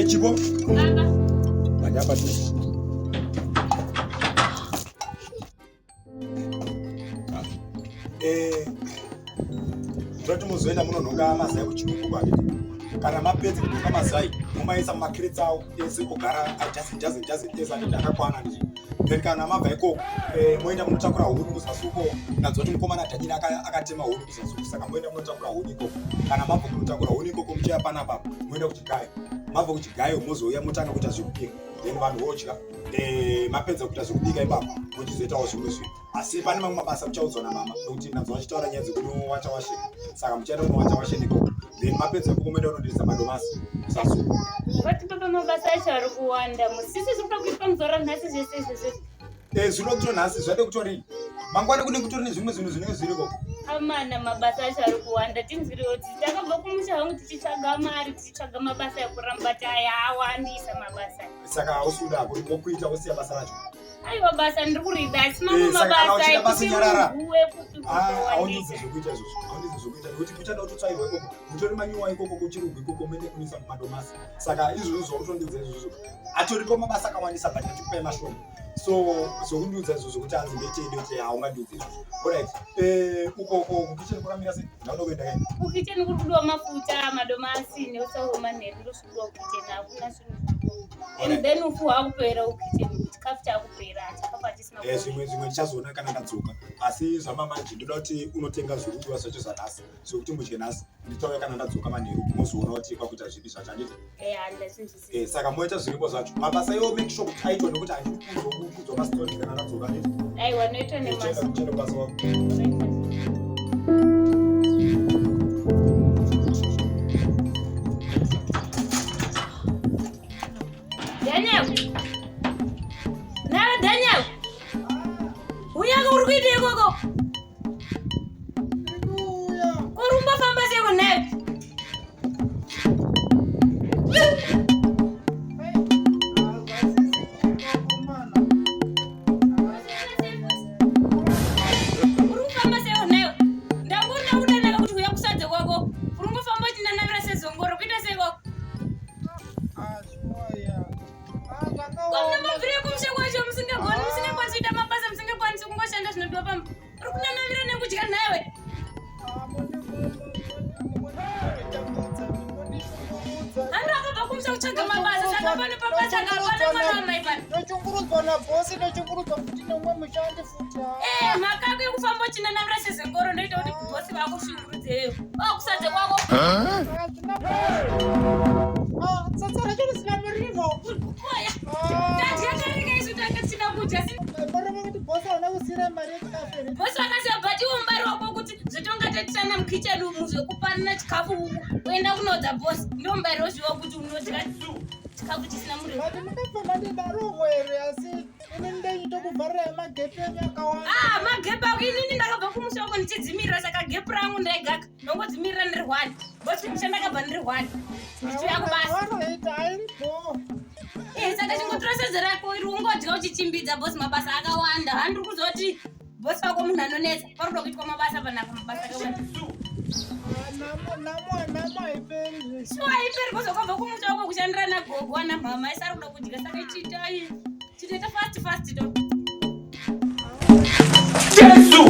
Chibo. Baba. Manyamba tu. Zvati muzoenda munonhonga mazai kuchikuku kwanditi. Kana mapedza kunhonga mazai, mumaisa mumakireti awo ese kugara jazi ndakakwana ndichi. Then kana mabva ikoko, moenda munotakura huni kuzasuko. Ndanzoti mukomana dhanyini akatema huni kuzasuko. Saka moenda munotakura huni ikoko. Kana mabva kunotakura huni ikoko muchaya panapa, moenda kuchigayo. Mabva kuchigayo mozouya motanga kuita zvekubika. Then vanhu vodya. Mapedza kuita zvekubika ipapo, mochizoitawo zvimwe zvinhu. Asi pane mamwe mabasa muchaudzwa namama nokuti ndanzwa vachitaura nyaya dzekuti unowacha washe. Saka muchaenda unowacha washe ikoko. Then mapedza ikoko moenda kundodirisa madomasi kusasuko. Vati baba mabasa acho ari kuwanda. Musisi zvinoda kuitwa muzora nhasi zvese izvozvo. Zvinokutori nhasi zvade kutori mangwana kune kutori nezvimwe zvinhu zvinenge zviriko. Amana mabasa acho ari kuwanda. Tinzwiriwo kuti takabva kumusha hangu tichitsvaga mari, tichitsvaga mabasa ekuramba tayawandisa mabasa. Saka hausuda kuita wosiya basa racho. Aiwa basa ndiri kurida asi mamwe mabasa ekuti haundidzi zvekuita izvozvo. Haundidzi zvekuita nokuti muchada kutotsvairwa ikoko. Mutori manyuwa ikoko kuchirugwi ikoko mende kunisa madomasi. Saka izvozvo zvautondidza izvozvo. Atoripo mabasa akawandisa but ndikupai mashoma. So zokundiudza izvozvo kuti hanzi ndetei haungandiudzi izvozvo. Alright. Ukoko kukicheni kwakamira sei? Ndauda kuenda kai? Kukicheni kuri kudiwa mafuta, madomasi neutsauro manheru ndosvikuwa kukicheni hakuna zvinhu. And then ufu hwakupera ukicheni chikafu chakupera chikafu hatisina. Zvimwe ndichazoona kana ndadzoka. Asi zvamamanje ndoda kuti unotenga zvokudiwa zvacho zvanhasi. Zvokuti mudye nhasi. Nditauya kana ndadzoka manheru mozoona kuti kwakuita zvipi zvacho handiti? Handazvinzwisisi. Saka moita zviripo zvacho. Mabasa iwo make sure kuti aitwa nokuti handidi kuudzwa masitori kana ndadzoka handiti? Aiwa noitwa nemasa. Muchenda kubasa wako. Daniel! Nawe Daniel! Uyanga uri kuita ikoko? Kurumba famba seko nawe? Makako ekufamba uchinanavira sezengoro ndoita kuti kubosi vakushungurudzeyo. Wakusadze kwako. Tsatsa racho risina murivo. Tadya karika isu takatsina kudya. Mbona kuti bosi hauna kusira mari yekafere. Bosi vakasiya but iwo mbari wako kuti zvetonga tatishana mukicheni umu zvekupanina chikafu uku. Uenda kunodza bosi. Ndiwo mbari wozviwa kuti unodya chikafu chisina murivo. Vati mukapfamba ndidarovo here asi ini ndaita kuvharira magepi enyu akawanda. Magepi ako inini ndakabva kumusha wako ndichidzimirira saka gepi rangu ndaigaka. Ndongodzimirira ndiri one. Bosi musha ndakabva ndiri one. Ndichiuya kubasa. Alright, airipo. Saka chingotorosedze rako iri ungodya uchichimbidza bosi mabasa akawanda. Handiri kuzoti bosi wako munhu anonetsa. Paroda kuitwa mabasa panako mabasa akawanda. Namo haiperi zvese. Shuwa haiperi bosi wakabva kumusha wako kushandira nagogo namama isi ari kuda kudya saka ichiitai. Chitoita fast to. Jesu!